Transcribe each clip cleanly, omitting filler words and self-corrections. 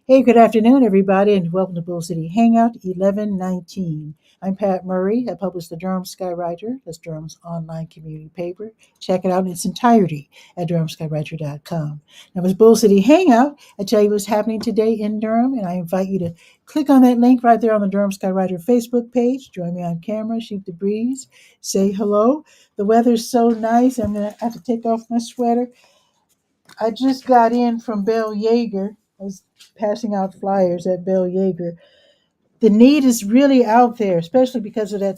Hey, good afternoon, everybody, and welcome to Bull City Hangout 1119. I'm Pat Murray. I publish the Durham Skywriter. That's Durham's online community paper. Check it out in its entirety at durhamskywriter.com. Now, with Bull City Hangout, I tell you what's happening today in Durham, and I invite you to click on that link right there on the Durham Skywriter Facebook page. Join me on camera, shoot the breeze, say hello. The weather's so nice, I'm going to have to take off my sweater. I just got in from Bell Yeager. I was passing out flyers at Bell Yeager. The need is really out there, especially because of that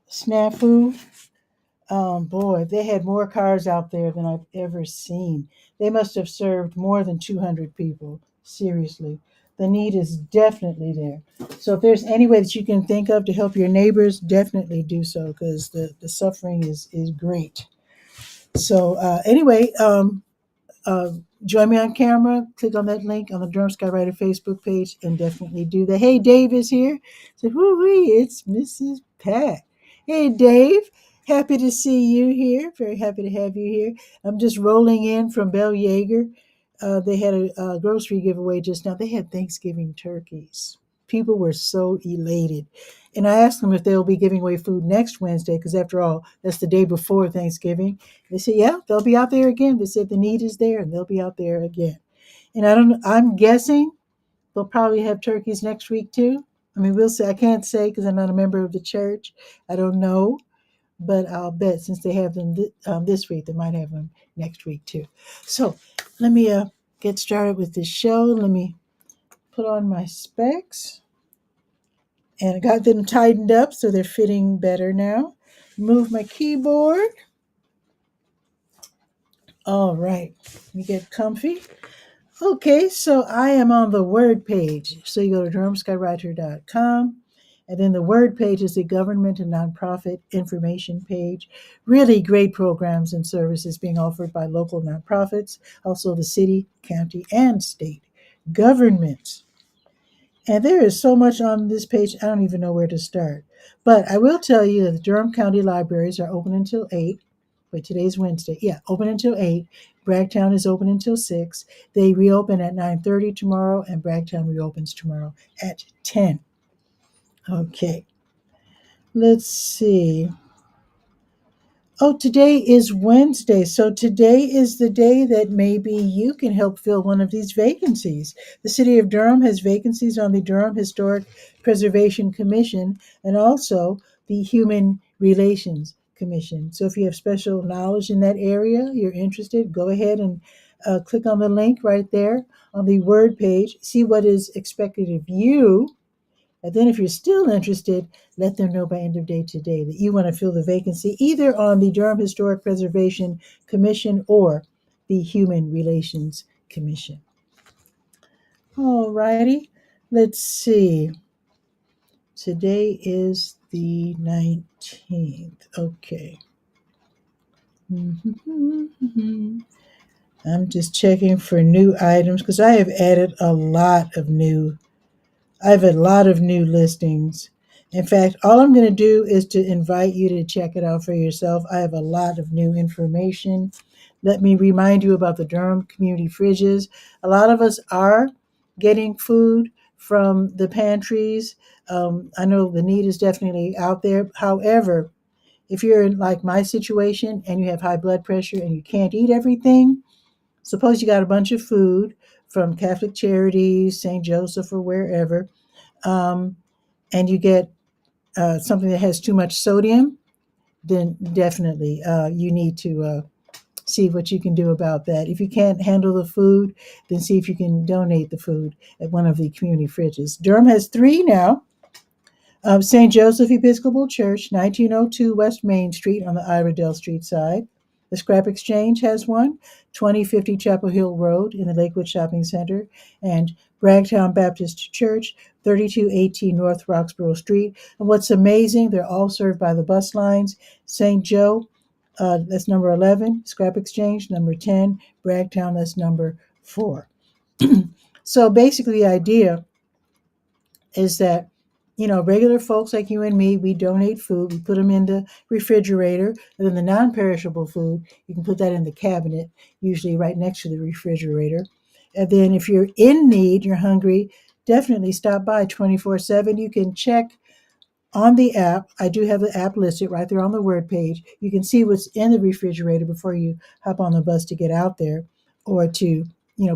snafu. Boy, they had more cars out there than I've ever seen. They must have served more than 200 people. Seriously, the need is definitely there. So if there's any way that you can think of to help your neighbors, definitely do so because the suffering is great. So uh, join me on camera. Click on that link on the Durham Skywriter Facebook page and definitely do that. Hey, Dave is here. So, whoo-wee, it's Mrs. Pat. Hey, Dave. Happy to see you here. Very happy to have you here. I'm just rolling in from Bell Yeager. They had a grocery giveaway just now. They had Thanksgiving turkeys. People were so elated. And I asked them if they'll be giving away food next Wednesday, because after all, that's the day before Thanksgiving. They said, yeah, they'll be out there again. They said the need is there and they'll be out there again. And I'm guessing they'll probably have turkeys next week too. I mean, we'll see. I can't say because I'm not a member of the church. I don't know, but I'll bet since they have them this week, they might have them next week too. So let me get started with this show. Let me put on my specs. And I got them tightened up so they're fitting better now. Move my keyboard. All right, let me get comfy. Okay, so I am on the Word page. So you go to durhamskywriter.com, and then the Word page is the government and nonprofit information page. Really great programs and services being offered by local nonprofits, also the city, county, and state governments. And there is so much on this page, I don't even know where to start. But I will tell you that the Durham County libraries are open until 8. Wait, today's Wednesday. Yeah, open until 8. Bragtown is open until 6. They reopen at 9:30 tomorrow, and Bragtown reopens tomorrow at 10. Okay, let's see. Oh, today is Wednesday. So today is the day that maybe you can help fill one of these vacancies. The City of Durham has vacancies on the Durham Historic Preservation Commission and also the Human Relations Commission. So if you have special knowledge in that area, you're interested, go ahead and click on the link right there on the Word page. See what is expected of you, and then, if you're still interested, let them know by end of day today that you want to fill the vacancy either on the Durham Historic Preservation Commission or the Human Relations Commission. All righty, let's see. Today is the 19th. Okay. I'm just checking for new items because I have added I have a lot of new listings. In fact, all I'm going to do is to invite you to check it out for yourself. I have a lot of new information. Let me remind you about the Durham community fridges. A lot of us are getting food from the pantries. I know the need is definitely out there. However, if you're in like my situation and you have high blood pressure and you can't eat everything, suppose you got a bunch of food from Catholic Charities, St. Joseph, or wherever, um, and you get something that has too much sodium, then definitely you need to see what you can do about that. If you can't handle the food, then see if you can donate the food at one of the community fridges. Durham has 3 now. St. Joseph Episcopal Church, 1902 West Main Street on the Iredell Street side. The Scrap Exchange has one, 2050 Chapel Hill Road in the Lakewood Shopping Center, and Bragtown Baptist Church, 3218 North Roxborough Street. And what's amazing, they're all served by the bus lines. St. Joe, that's number 11, Scrap Exchange, number 10, Bragtown, that's number 4. So basically, the idea is that regular folks like you and me, we donate food, we put them in the refrigerator, and then the non-perishable food, you can put that in the cabinet, usually right next to the refrigerator. And then if you're in need, you're hungry, definitely stop by 24/7. You can check on the app. I do have the app listed right there on the word page. You can see what's in the refrigerator before you hop on the bus to get out there or to,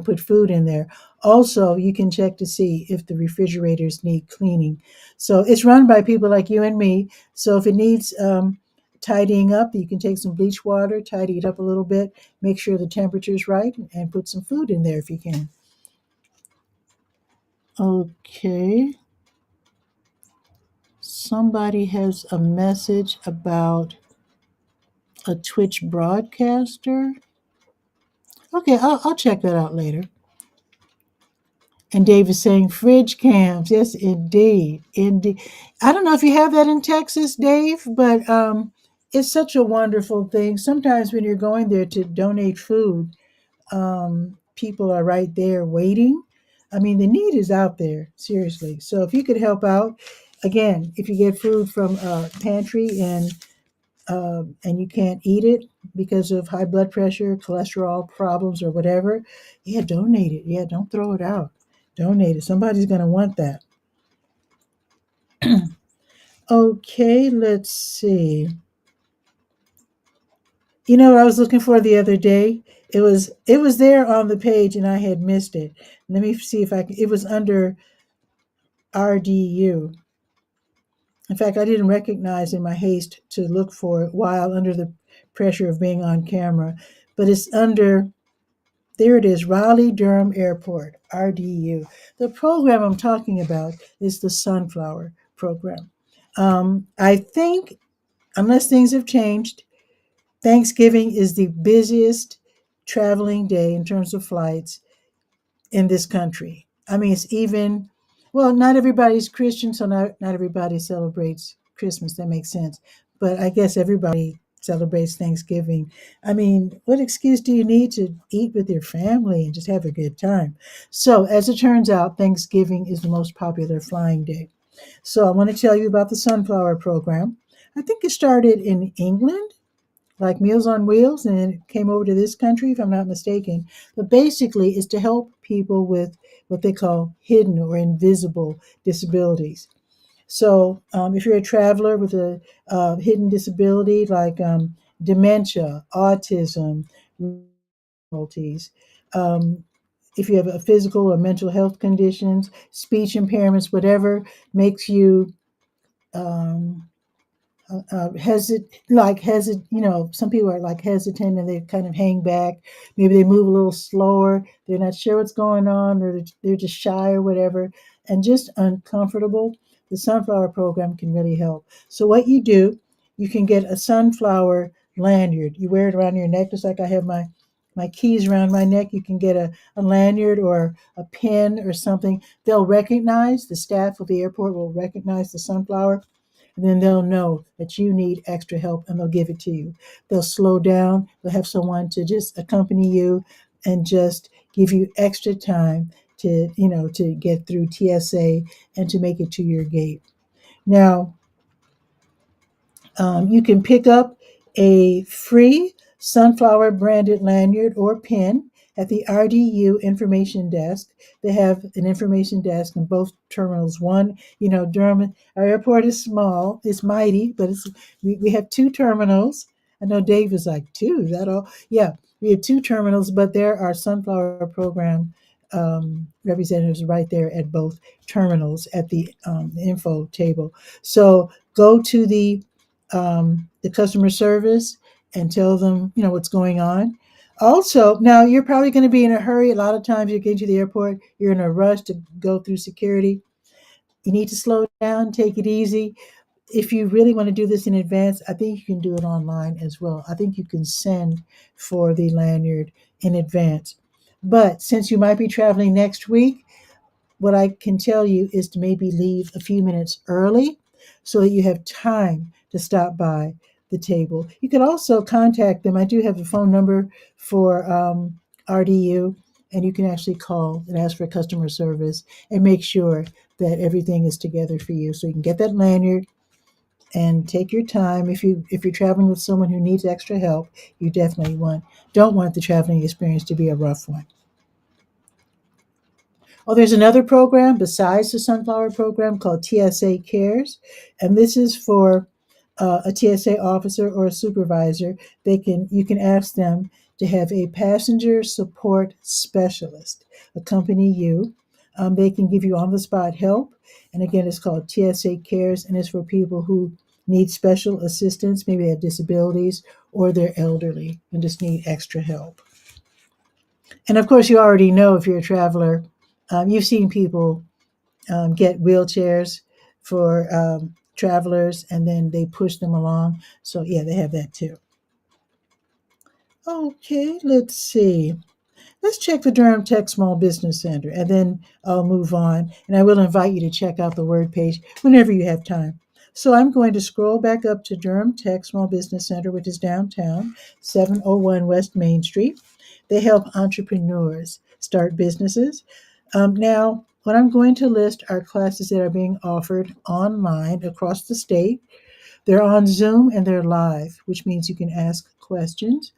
put food in there. Also, you can check to see if the refrigerators need cleaning. So it's run by people like you and me. So if it needs tidying up, you can take some bleach water, tidy it up a little bit, make sure the temperature's right, and put some food in there if you can. Okay. Somebody has a message about a Twitch broadcaster. Okay, I'll check that out later. And Dave is saying fridge cams. Yes, indeed. Indeed. I don't know if you have that in Texas, Dave, but it's such a wonderful thing. Sometimes when you're going there to donate food, people are right there waiting. I mean, the need is out there, seriously. So if you could help out, again, if you get food from a pantry and you can't eat it because of high blood pressure, cholesterol problems, or whatever, yeah, donate it. Yeah, don't throw it out. Donate it. Somebody's going to want that. Okay, let's see. You know what I was looking for the other day? It was there on the page and I had missed it. Let me see if I can. It was under RDU. In fact, I didn't recognize in my haste to look for it while under the pressure of being on camera, but it's under. There it is, Raleigh Durham Airport, RDU. The program I'm talking about is the Sunflower Program. I think, unless things have changed, Thanksgiving is the busiest traveling day in terms of flights in this country. I mean, it's even, well, not everybody's Christian, so not everybody celebrates Christmas. That makes sense. But I guess everybody celebrates Thanksgiving. I mean, what excuse do you need to eat with your family and just have a good time? So, as it turns out, Thanksgiving is the most popular flying day. So, I want to tell you about the Sunflower Program. I think it started in England, like Meals on Wheels, and it came over to this country, if I'm not mistaken. But basically, it's to help people with what they call hidden or invisible disabilities. So, if you're a traveler with a hidden disability like dementia, autism, difficulties, um, if you have a physical or mental health conditions, speech impairments, whatever makes you um, some people are like hesitant and they kind of hang back. Maybe they move a little slower. They're not sure what's going on, or they're just shy or whatever, and just uncomfortable. The Sunflower Program can really help. So what you do, you can get a sunflower lanyard. You wear it around your neck, just like I have my keys around my neck. You can get a lanyard or a pin or something. The staff of the airport will recognize the sunflower, and then they'll know that you need extra help and they'll give it to you. They'll slow down, they'll have someone to just accompany you and just give you extra time to get through TSA and to make it to your gate. Now, you can pick up a free sunflower branded lanyard or pin at the RDU information desk. They have an information desk in both terminals. One, Durham, our airport is small, it's mighty, but we have two terminals. I know Dave is like, two, is that all? Yeah, we have two terminals, but there are Sunflower Program representatives right there at both terminals at the info table. So go to the customer service and tell them what's going on. Also, now you're probably going to be in a hurry. A lot of times you get to the airport, you're in a rush to go through security. You need to slow down, take it easy. If you really want to do this in advance, I think you can do it online as well. I think you can send for the lanyard in advance. But since you might be traveling next week, what I can tell you is to maybe leave a few minutes early so that you have time to stop by the table. You can also contact them. I do have a phone number for RDU, and you can actually call and ask for customer service and make sure that everything is together for you. So you can get that lanyard and take your time. If you're traveling with someone who needs extra help, you definitely don't want the traveling experience to be a rough one. Oh, there's another program besides the Sunflower program called TSA Cares, and this is for a TSA officer or a supervisor. You can ask them to have a passenger support specialist accompany you. They can give you on the spot help, and again, it's called TSA Cares, and it's for people who need special assistance, maybe they have disabilities or they're elderly and just need extra help. And of course, you already know if you're a traveler, you've seen people get wheelchairs for travelers and then they push them along. So, yeah, they have that too. Okay, let's see. Let's check the Durham Tech Small Business Center and then I'll move on. And I will invite you to check out the word page whenever you have time. So I'm going to scroll back up to Durham Tech Small Business Center, which is downtown, 701 West Main Street. They help entrepreneurs start businesses. Now, what I'm going to list are classes that are being offered online across the state. They're on Zoom and they're live, which means you can ask questions.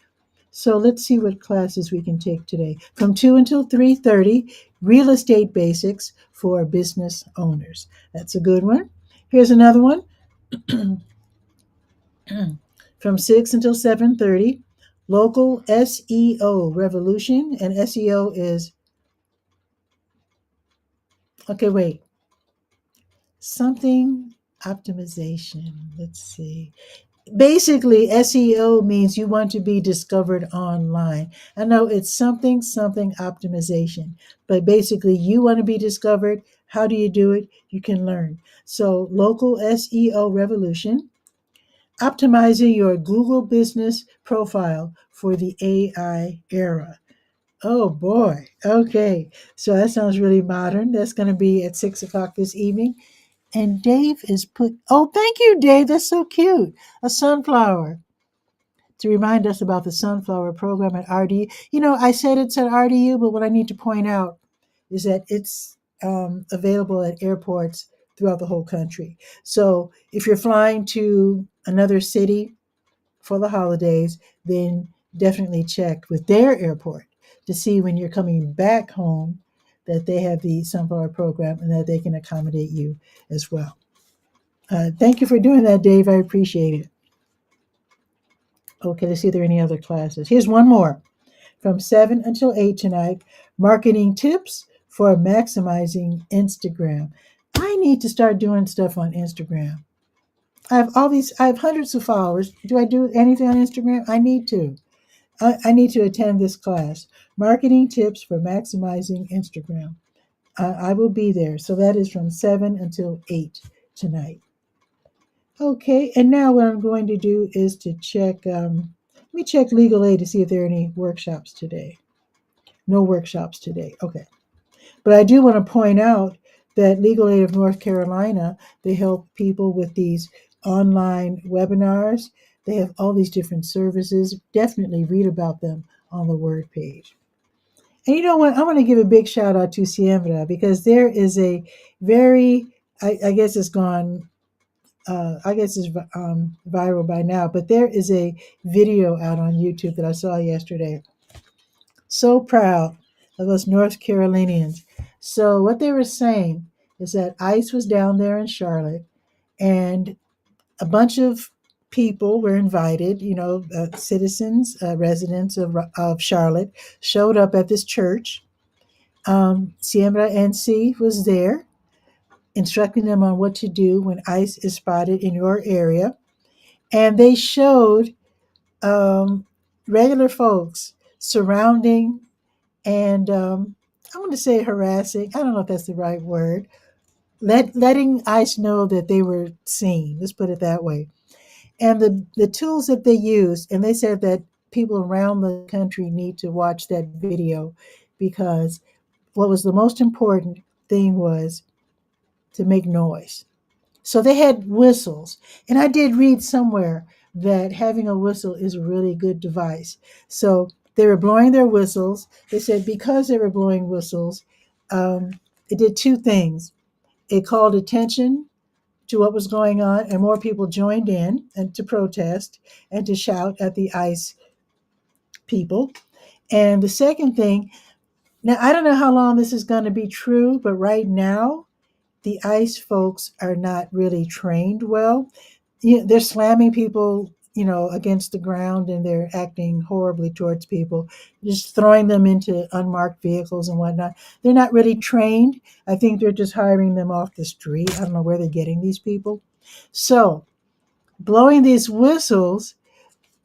So let's see what classes we can take today. From 2 until 3:30, Real Estate Basics for Business Owners. That's a good one. Here's another one. From 6 until 7:30, Local SEO Revolution. And SEO is, okay, wait, something optimization. Let's see. Basically, SEO means you want to be discovered online. I know it's something optimization, but basically you want to be discovered. How do you do it? You can learn. So, local SEO revolution, optimizing your Google business profile for the AI era. Oh boy. Okay. So that sounds really modern. That's going to be at 6 o'clock this evening. And Dave is oh, thank you, Dave. That's so cute. A sunflower to remind us about the sunflower program at RDU. You know, I said it's at RDU, but what I need to point out is that it's available at airports throughout the whole country. So if you're flying to another city for the holidays, then definitely check with their airport to see when you're coming back home that they have the sunflower program and that they can accommodate you as well. Thank you for doing that, Dave. I appreciate it. Okay, let's see if there are any other classes. Here's one more from 7 until 8 tonight. Marketing tips for maximizing Instagram. I need to start doing stuff on Instagram. I have hundreds of followers. Do I do anything on Instagram? I need to. I need to attend this class. Marketing tips for maximizing Instagram. I will be there. So that is from 7 until 8 tonight. Okay, and now what I'm going to do is to check, let me check legal aid to see if there are any workshops today. No workshops today. Okay. But I do want to point out that Legal Aid of North Carolina, they help people with these online webinars. They have all these different services. Definitely read about them on the word page. And you know what? I want to give a big shout out to Siembra because there is a very, I guess it's gone I guess it's viral by now, but there is a video out on YouTube that I saw yesterday. So proud of us North Carolinians. So, what they were saying is that ICE was down there in Charlotte, and a bunch of people were invited, citizens, residents of Charlotte, showed up at this church. Siembra NC was there, instructing them on what to do when ICE is spotted in your area. And they showed regular folks surrounding and I want to say harassing. I don't know if that's the right word. Letting ICE know that they were seen. Let's put it that way. And the tools that they used, and they said that people around the country need to watch that video because what was the most important thing was to make noise. So they had whistles. And I did read somewhere that having a whistle is a really good device. So they were blowing their whistles. They said because they were blowing whistles, it did two things. It called attention to what was going on, and more people joined in and to protest and to shout at the ICE people. And the second thing, Now, I don't know how long this is going to be true, but right now, the ICE folks are not really trained well. They're slamming people, against the ground, and they're acting horribly towards people, just throwing them into unmarked vehicles and whatnot. They're not really trained. I think they're just hiring them off the street. I don't know where they're getting these people. So, blowing these whistles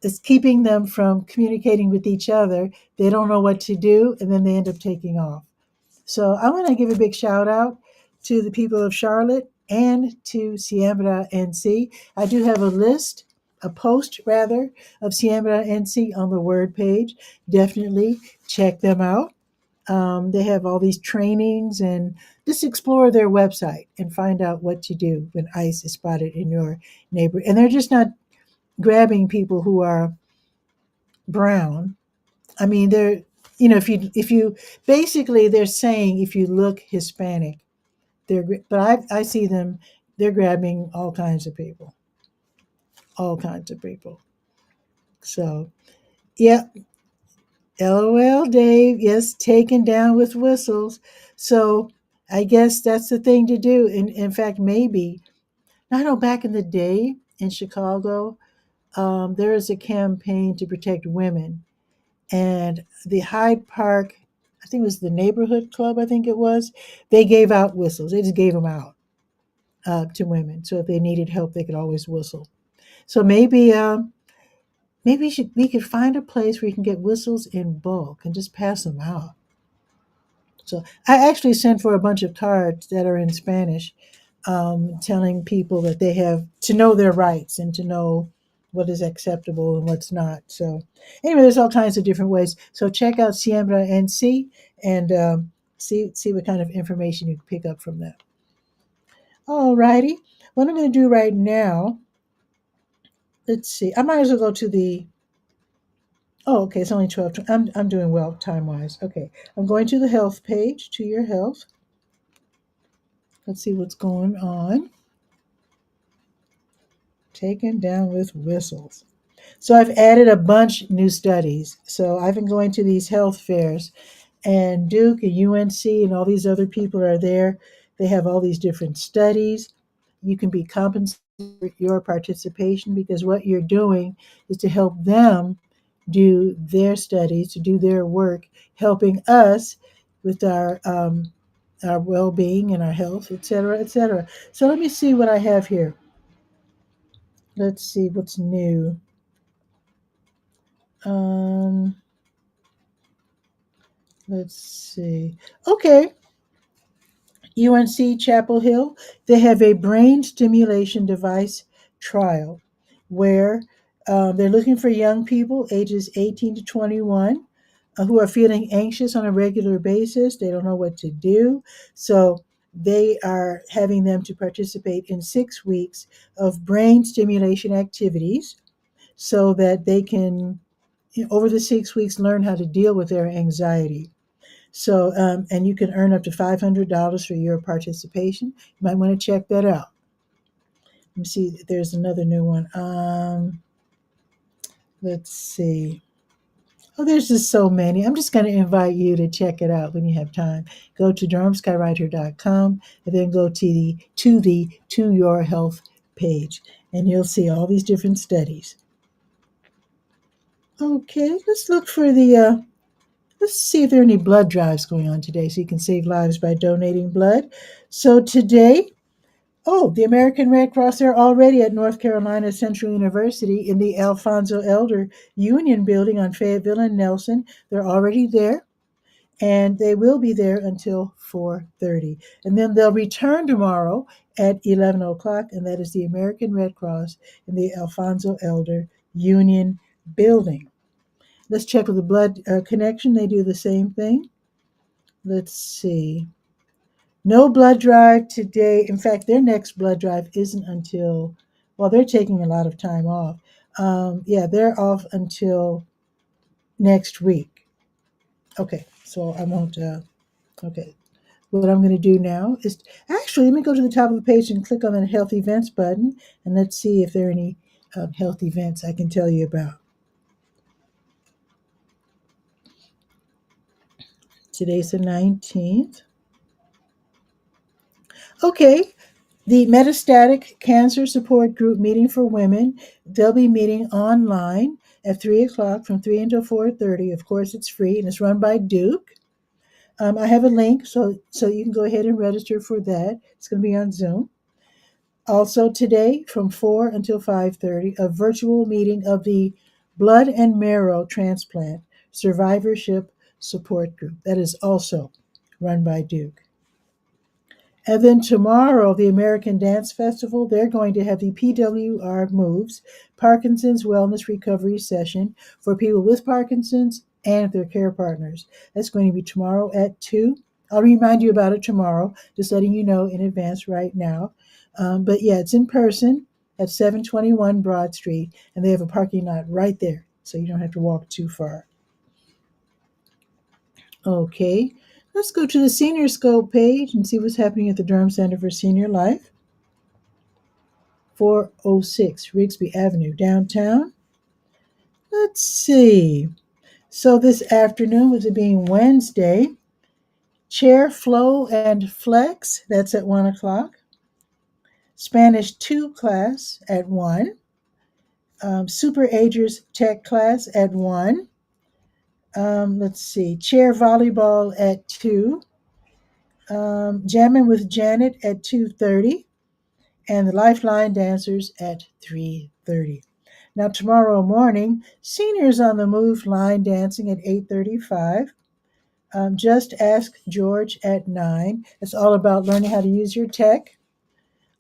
is keeping them from communicating with each other. They don't know what to do, and then they end up taking off. So I want to give a big shout out to the people of Charlotte and to Siembra NC. I do have a list, a post rather, of Siembra NC on the Word page. Definitely check them out. They have all these trainings, and just explore their website and find out what to do when ICE is spotted in your neighborhood. And they're just not grabbing people who are brown. I mean, they're if you basically they're saying if you look Hispanic, but I see them, they're grabbing all kinds of people, all kinds of people. So yeah, LOL, Dave. Yes, taken down with whistles. So I guess that's the thing to do. In fact, maybe I know back in the day in Chicago, there was a campaign to protect women, and the Hyde Park, I think it was the neighborhood club, I think it was, they gave out whistles. They just gave them out to women. So if they needed help, they could always whistle. So maybe we could find a place where you can get whistles in bulk and just pass them out. So I actually sent for a bunch of cards that are in Spanish, telling people that they have to know their rights and to know what is acceptable and what's not. So anyway, there's all kinds of different ways. So check out Siembra NC and see what kind of information you can pick up from that. All righty. What I'm going to do right now, let's see. I might as well go to the. Oh, okay. It's only 12. I'm doing well time wise. Okay. I'm going to the health page, to your health. Let's see what's going on. Taken down with whistles. So I've added a bunch new studies. So I've been going to these health fairs, and Duke and UNC and all these other people are there. They have all these different studies. You can be compensated for your participation because what you're doing is to help them do their studies, to do their work, helping us with our well-being and our health, et cetera, et cetera. So let me see what I have here. Let's see what's new. Um, let's see. Okay, UNC Chapel Hill, they have a brain stimulation device trial where they're looking for young people ages 18 to 21 who are feeling anxious on a regular basis. They don't know what to do. So they are having them to participate in 6 weeks of brain stimulation activities so that they can, over the 6 weeks, learn how to deal with their anxiety. So, and you can earn up to $500 for your participation. You might want to check that out. Let me see. There's another new one. Let's see. Oh, there's just so many. I'm just going to invite you to check it out when you have time. Go to durhamskywriter.com and then go to your health page, and you'll see all these different studies. Okay, let's look for the. Let's see if there are any blood drives going on today, so you can save lives by donating blood. So today, oh, the American Red Cross, they're already at North Carolina Central University in the Alfonso Elder Union Building on Fayetteville and Nelson. They're already there, and they will be there until 4:30. And then they'll return tomorrow at 11 o'clock, and that is the American Red Cross in the Alfonso Elder Union Building. Let's check with the blood connection. They do the same thing. Let's see. No blood drive today. In fact, their next blood drive isn't until, well, they're taking a lot of time off. Yeah, they're off until next week. Okay, so I won't, okay. What I'm going to do now is actually, let me go to the top of the page and click on the health events button, and let's see if there are any health events I can tell you about. Today's the 19th. Okay, the Metastatic Cancer Support Group meeting for women, they'll be meeting online at 3 o'clock from 3 until 4:30. Of course, it's free and it's run by Duke. I have a link so you can go ahead and register for that. It's going to be on Zoom. Also today from 4 until 5:30, a virtual meeting of the Blood and Marrow Transplant Survivorship Support Group. That is also run by Duke. And then tomorrow, the American Dance Festival, they're going to have the PWR Moves, Parkinson's Wellness Recovery Session for people with Parkinson's and their care partners. That's going to be tomorrow at 2. I'll remind you about it tomorrow, just letting you know in advance right now. But yeah, it's in person at 721 Broad Street, and they have a parking lot right there, so you don't have to walk too far. Okay, let's go to the Senior Scope page and see what's happening at the Durham Center for Senior Life, 406 Rigsby Avenue, downtown. Let's see. So this afternoon, with it being Wednesday, Chair Flow and Flex, that's at 1 o'clock. Spanish 2 class at 1. Super Agers Tech class at 1. Let's see. Chair Volleyball at 2. Jamming with Janet at 2:30, and the Lifeline Dancers at 3:30. Now tomorrow morning, Seniors on the Move line dancing at 8:35. Just Ask George at 9. It's all about learning how to use your tech.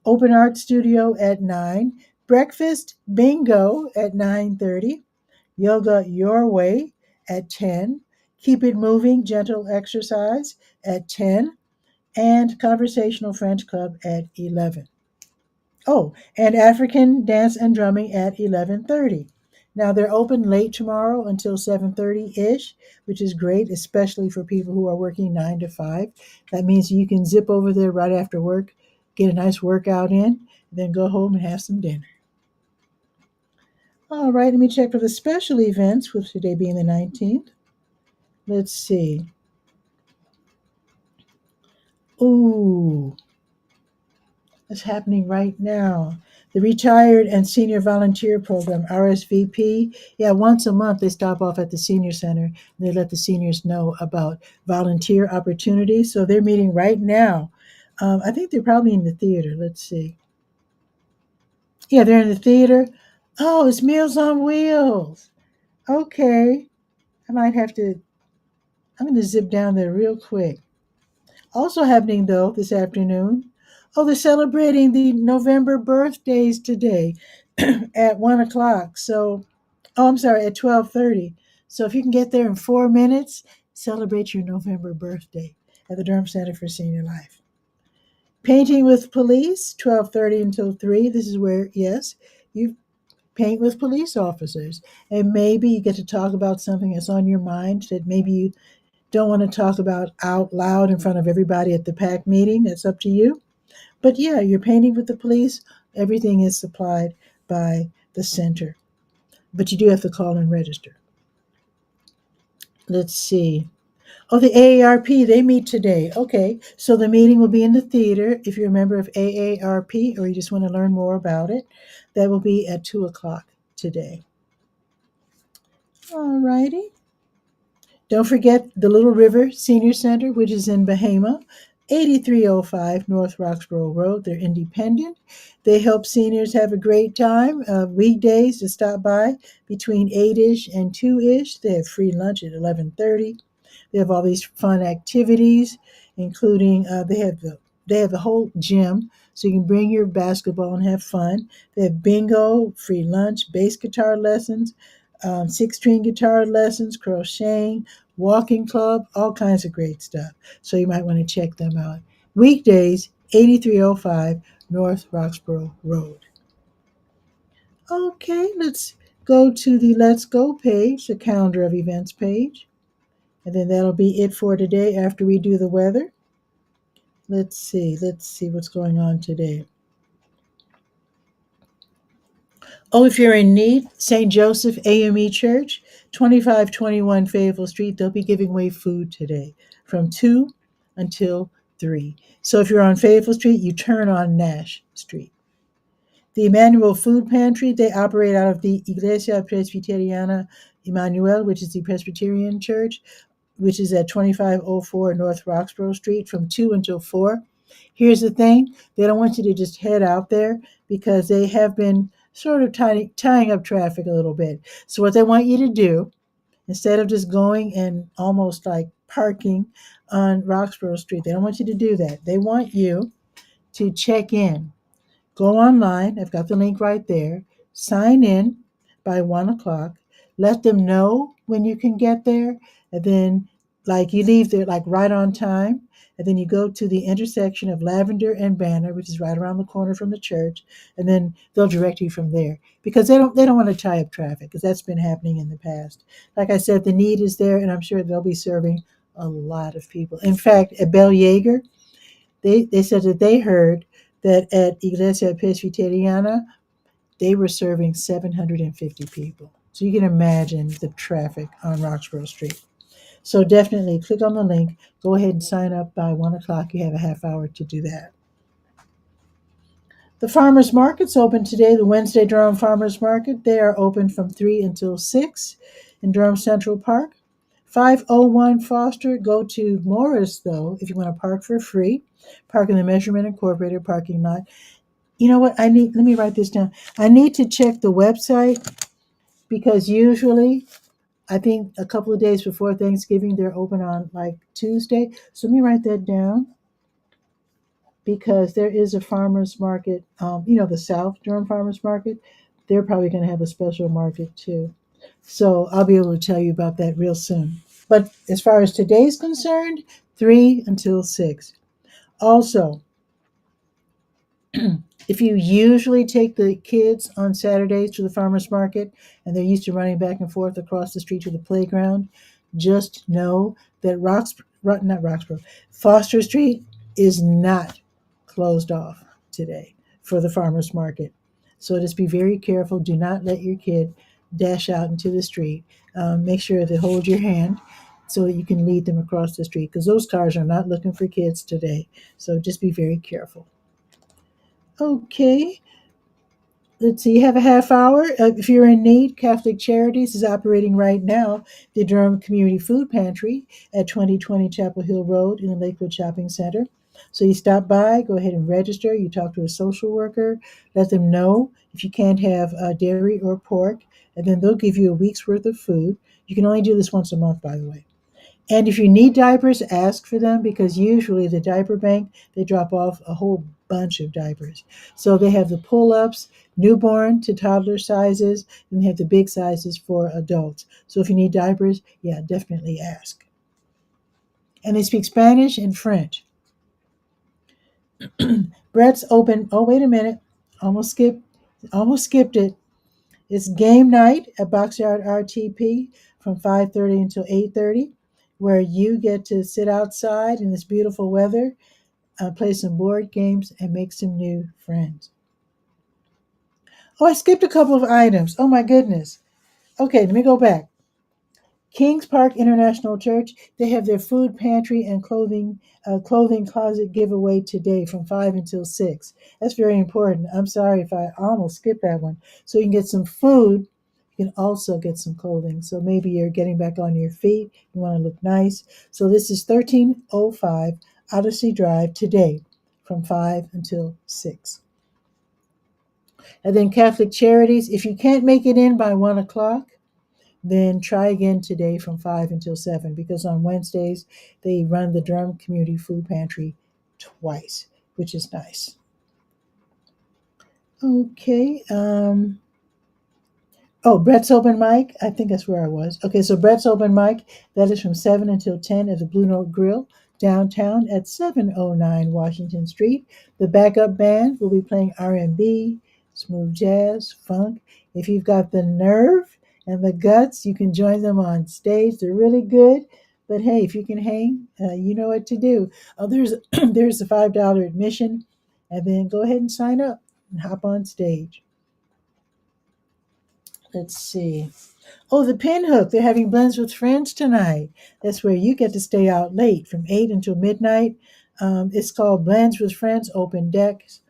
Open Art Studio at 9. Breakfast Bingo at 9:30. Yoga Your Way at 10. Keep It Moving Gentle Exercise at 10. And Conversational French Club at 11. Oh, and African Dance and Drumming at 11:30. Now they're open late tomorrow until 7:30-ish, which is great, especially for people who are working 9 to 5. That means you can zip over there right after work, get a nice workout in, then go home and have some dinner. All right, let me check for the special events, with today being the 19th. Let's see. Ooh, that's happening right now. The Retired and Senior Volunteer Program, RSVP. Yeah, once a month they stop off at the Senior Center and they let the seniors know about volunteer opportunities. So they're meeting right now. I think they're probably in the theater. Let's see. Yeah, they're in the theater. Oh, it's Meals on Wheels. Okay. I might have to, I'm going to zip down there real quick. Also happening though this afternoon. Oh, they're celebrating the November birthdays today at 1 o'clock. So, oh, I'm sorry, at 12:30. So if you can get there in 4 minutes, celebrate your November birthday at the Durham Center for Senior Life. Painting with Police, 12:30 until 3. This is where, yes, you paint with police officers. And maybe you get to talk about something that's on your mind that maybe you don't want to talk about out loud in front of everybody at the PAC meeting. That's up to you. But yeah, you're painting with the police. Everything is supplied by the center. But you do have to call and register. Let's see. Oh, the AARP, they meet today. Okay, so the meeting will be in the theater. If you're a member of AARP or you just want to learn more about it, that will be at 2 o'clock today. All righty. Don't forget the Little River Senior Center, which is in Bahama, 8305 North Roxborough Road. They're independent. They help seniors have a great time. Weekdays to stop by between 8-ish and 2-ish. They have free lunch at 11:30. They have all these fun activities, including they have the whole gym, so you can bring your basketball and have fun. They have bingo, free lunch, bass guitar lessons, six-string guitar lessons, crocheting, walking club, all kinds of great stuff. So you might want to check them out. Weekdays, 8305 North Roxborough Road. Okay, let's go to the Let's Go page, the calendar of events page. And then that'll be it for today after we do the weather. Let's see what's going on today. Oh, if you're in need, St. Joseph AME Church, 2521 Fayetteville Street, they'll be giving away food today from 2 until 3. So if you're on Fayetteville Street, you turn on Nash Street. The Emmanuel Food Pantry, they operate out of the Iglesia Presbiteriana Emmanuel, which is the Presbyterian Church, which is at 2504 North Roxborough Street from 2 until 4. Here's the thing, they don't want you to just head out there because they have been sort of tying up traffic a little bit. So what they want you to do, instead of just going and almost like parking on Roxborough Street, they don't want you to do that. They want you to check in. Go online. I've got the link right there. Sign in by 1 o'clock. Let them know when you can get there. And then, like, you leave there like right on time. And then you go to the intersection of Lavender and Banner, which is right around the corner from the church. And then they'll direct you from there because they don't want to tie up traffic because that's been happening in the past. Like I said, the need is there, and I'm sure they'll be serving a lot of people. In fact, at Bell Yeager, they said that they heard that at Iglesia Presbiteriana, they were serving 750 people. So you can imagine the traffic on Roxborough Street. So definitely click on the link. Go ahead and sign up by 1 o'clock. You have a half hour to do that. The farmers market's open today, the Wednesday Durham Farmers Market. They are open from 3 until 6 in Durham Central Park. 501 Foster. Go to Morris, though, if you want to park for free. Park in the Measurement Incorporated parking lot. You know what? Let me write this down. I need to check the website because usually, I think a couple of days before Thanksgiving, they're open on like Tuesday. So let me write that down because there is a farmer's market, the South Durham Farmers Market. They're probably going to have a special market too. So I'll be able to tell you about that real soon. But as far as today's concerned, 3 until 6. Also, if you usually take the kids on Saturdays to the farmers market and they're used to running back and forth across the street to the playground, just know that Foster Street is not closed off today for the farmers market. So just be very careful. Do not let your kid dash out into the street. Make sure they hold your hand so that you can lead them across the street because those cars are not looking for kids today. So just be very careful. Okay, let's see, you have a half hour. If you're in need, Catholic Charities is operating right now the Durham Community Food Pantry at 2020 Chapel Hill Road in the Lakewood Shopping Center. So you stop by, go ahead and register. You talk to a social worker, let them know if you can't have dairy or pork, and then they'll give you a week's worth of food. You can only do this once a month, by the way. And if you need diapers, ask for them because usually the diaper bank, they drop off a whole bunch of diapers. So they have the pull-ups, newborn to toddler sizes, and they have the big sizes for adults. So if you need diapers, yeah, definitely ask. And they speak Spanish and French. Brett's open. Oh, wait a minute. Almost skipped it. It's game night at Boxyard RTP from 5:30 until 8:30, where you get to sit outside in this beautiful weather, play some board games, and make some new friends. Oh, I skipped a couple of items. Oh my goodness. Okay, let me go back. Kings Park International Church, they have their food pantry and clothing closet giveaway today from 5 until 6. That's very important. I'm sorry if I almost skipped that one. So you can get some food, you can also get some clothing. So maybe you're getting back on your feet, you want to look nice. So this is 1305 Odyssey Drive today from 5 until 6. And then Catholic Charities, if you can't make it in by 1 o'clock, then try again today from 5 until 7 because on Wednesdays they run the Durham Community Food Pantry twice, which is nice. Okay. Brett's Open Mic. I think that's where I was. Okay, so Brett's Open Mic, that is from 7 until 10 at the Blue Note Grill downtown at 709 Washington Street. The backup band will be playing R&B, smooth jazz, funk. If you've got the nerve and the guts, you can join them on stage. They're really good. But hey, if you can hang, you know what to do. There's there's a $5 admission, and then go ahead and sign up and hop on stage. Let's see. Oh, the Pinhook. They're having blends with friends tonight. That's where you get to stay out late from 8 until midnight. It's called Blends with Friends Open Decks.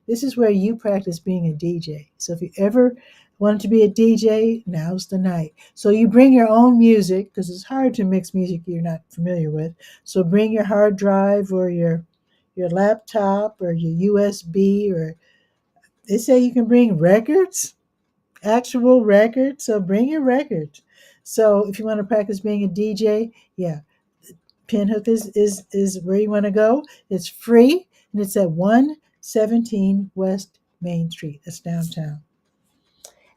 This is where you practice being a DJ. So if you ever wanted to be a DJ, now's the night. So you bring your own music because it's hard to mix music you're not familiar with. So bring your hard drive or your laptop or your USB, or they say you can bring records, actual records. So bring your records. So if you want to practice being a DJ, yeah, Pinhook is where you want to go. It's free and it's at 117 West Main Street. That's downtown.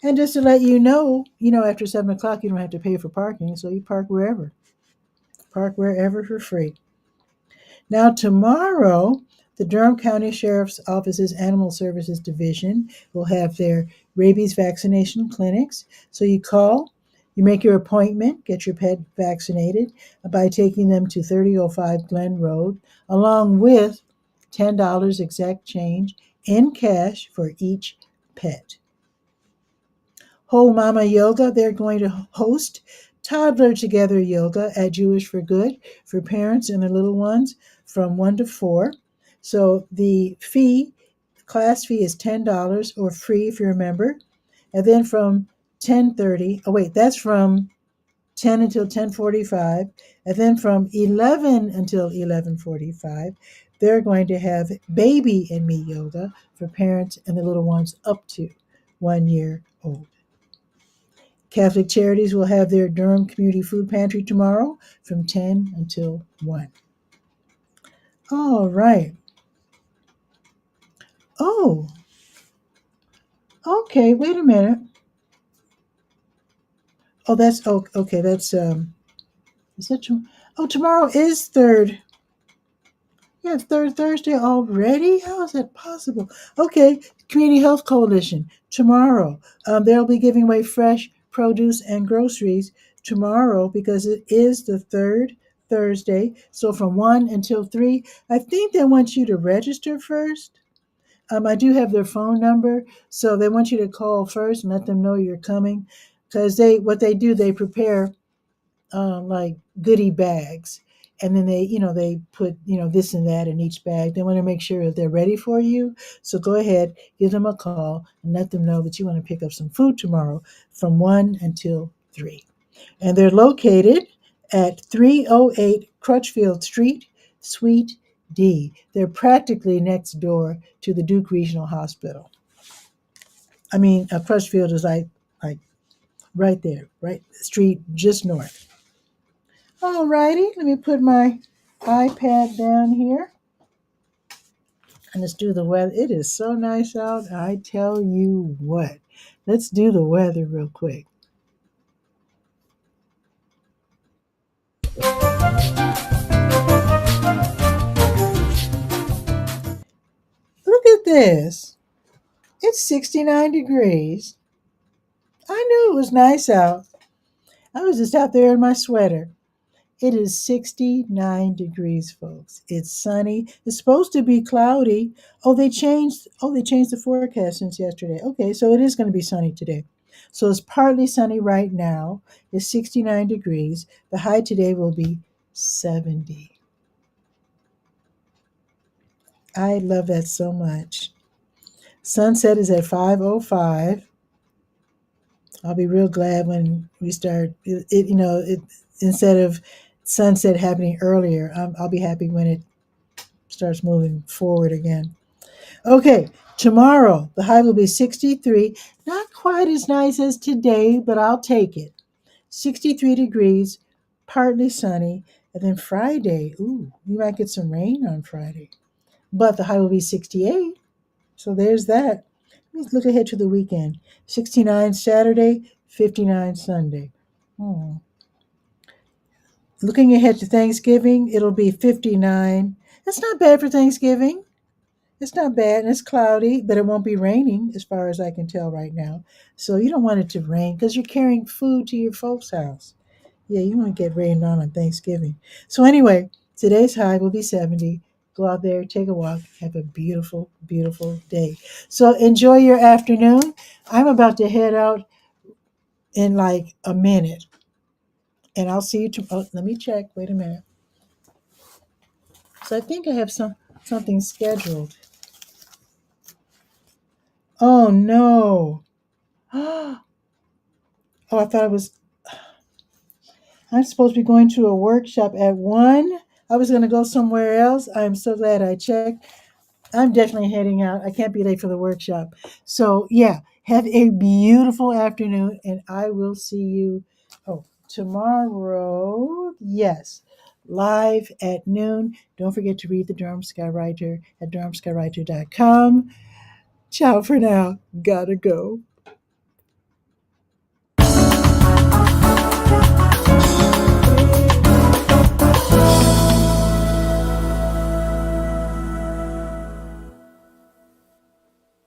And just to let you know, after 7 o'clock, you don't have to pay for parking, so you park wherever for free. Now, tomorrow, the Durham County Sheriff's Office's Animal Services Division will have their rabies vaccination clinics. So you call, you make your appointment, get your pet vaccinated by taking them to 3005 Glen Road, along with $10 exact change in cash for each pet. Whole Mama Yoga, they're going to host Toddler Together Yoga at Jewish for Good for parents and their little ones from 1 to 4. So the class fee is $10 or free if you're a member. And then from 10:30, oh wait, that's from 10 until 10:45, and then from 11 until 11:45, they're going to have Baby and Me Yoga for parents and the little ones up to 1 year old. Catholic Charities will have their Durham Community Food Pantry tomorrow from 10 until 1. All right. Oh, okay. Wait a minute. Oh, that's okay. That's is that oh, tomorrow is third. Yeah, third Thursday already. How is that possible? Okay, Community Health Coalition tomorrow. They'll be giving away fresh produce and groceries tomorrow because it is the third Thursday. So from 1 until 3. I think they want you to register first. I do have their phone number, so they want you to call first and let them know you're coming, because what they do, they prepare like goodie bags, and then they put this and that in each bag. They want to make sure that they're ready for you. So go ahead, give them a call and let them know that you want to pick up some food tomorrow from 1 until 3. And they're located at 308 Crutchfield Street, Suite D. They're practically next door to the Duke Regional Hospital. I mean, Crutchfield is like right there, right street just north. All righty, let me put my iPad down here and let's do the weather. It is so nice out, I tell you what. Let's do the weather real quick. Look at this. It's 69 degrees. I knew it was nice out. I was just out there in my sweater. It is 69 degrees, folks. It's sunny. It's supposed to be cloudy. Oh, they changed the forecast since yesterday. Okay, so it is going to be sunny today. So it's partly sunny right now. It's 69 degrees. The high today will be 70. I love that so much. Sunset is at 5:05. I'll be real glad when we start it instead of sunset happening earlier. I'll be happy when it starts moving forward again. Okay, tomorrow the high will be 63. Not quite as nice as today, but I'll take it. 63 degrees, partly sunny. And then Friday, ooh, you might get some rain on Friday. But the high will be 68. So there's that. Let's look ahead to the weekend. 69 Saturday, 59 Sunday. Hmm. Looking ahead to Thanksgiving, it'll be 59. That's not bad for Thanksgiving. It's not bad, and it's cloudy, but it won't be raining as far as I can tell right now. So you don't want it to rain because you're carrying food to your folks' house. Yeah, you want to get rained on Thanksgiving. So anyway, today's high will be 70. Go out there, take a walk, have a beautiful, beautiful day. So enjoy your afternoon. I'm about to head out in like a minute. And I'll see you tomorrow. Let me check. Wait a minute. So I think I have something scheduled. Oh no. Oh, I thought it was. I'm supposed to be going to a workshop at 1. I was going to go somewhere else. I'm so glad I checked. I'm definitely heading out. I can't be late for the workshop. So, yeah, have a beautiful afternoon, and I will see you tomorrow. Yes, live at noon. Don't forget to read the Durham Skywriter at durhamskywriter.com. Ciao for now. Gotta go.